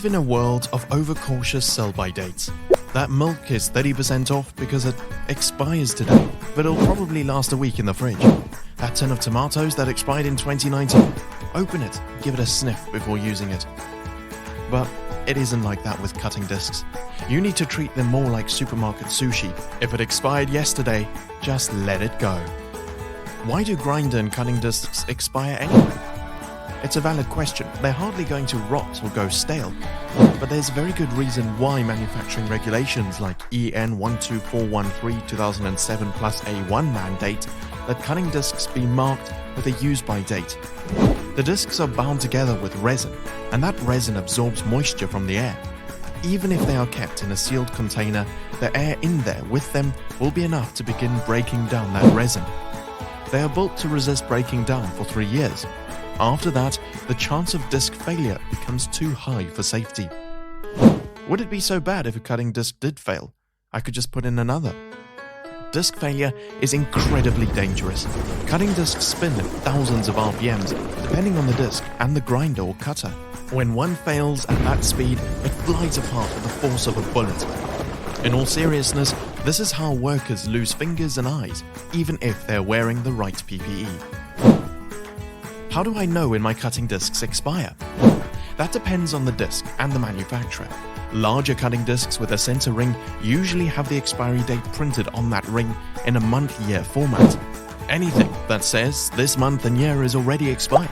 in a world of overcautious sell-by dates. That milk is 30% off because it expires today, but it'll probably last a week in the fridge. That tin of tomatoes that expired in 2019, open it, give it a sniff before using it. But it isn't like that with cutting discs. You need to treat them more like supermarket sushi. If it expired yesterday, just let it go. Why do grinder and cutting discs expire anyway? It's a valid question. They're hardly going to rot or go stale. But there's a very good reason why manufacturing regulations like EN 12413/2007 plus A1 mandate that cutting discs be marked with a use-by date. The discs are bound together with resin, and that resin absorbs moisture from the air. Even if they are kept in a sealed container, the air in there with them will be enough to begin breaking down that resin. They are built to resist breaking down for 3 years. After that, the chance of disc failure becomes too high for safety. Would it be so bad if a cutting disc did fail? I could just put in another. Disc failure is incredibly dangerous. Cutting discs spin at thousands of RPMs, depending on the disc and the grinder or cutter. When one fails at that speed, it flies apart with the force of a bullet. In all seriousness, this is how workers lose fingers and eyes, even if they're wearing the right PPE. How do I know when my cutting discs expire? That depends on the disc and the manufacturer. Larger cutting discs with a center ring usually have the expiry date printed on that ring in a month-year format. Anything that says this month and year is already expired.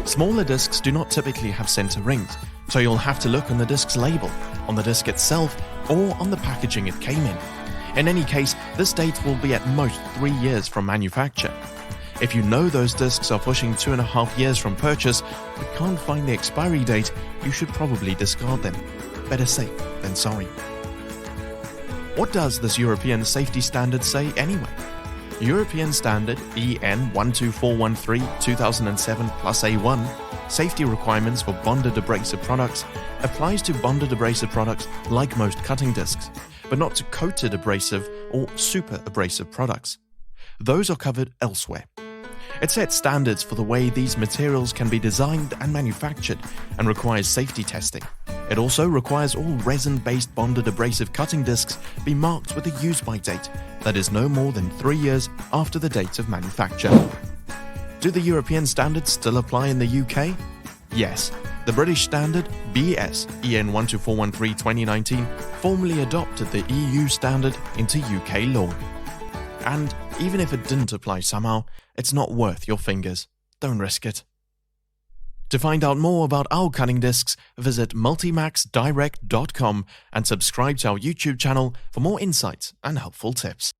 Smaller discs do not typically have center rings, so you'll have to look on the disc's label, on the disc itself, or on the packaging it came in. In any case, this date will be at most 3 years from manufacture. If you know those discs are pushing 2.5 years from purchase but can't find the expiry date, you should probably discard them. Better safe than sorry. What does this European safety standard say anyway? European Standard EN 12413/2007 plus A1, Safety Requirements for Bonded Abrasive Products, applies to bonded abrasive products like most cutting discs, but not to coated abrasive or super abrasive products. Those are covered elsewhere. It sets standards for the way these materials can be designed and manufactured and requires safety testing. It also requires all resin-based bonded abrasive cutting discs be marked with a use-by date that is no more than 3 years after the date of manufacture. Do the European standards still apply in the UK? Yes. The British standard, BS EN 12413/2019, formally adopted the EU standard into UK law. And even if it didn't apply somehow, it's not worth your fingers. Don't risk it. To find out more about our cutting discs, visit multimaxdirect.com and subscribe to our YouTube channel for more insights and helpful tips.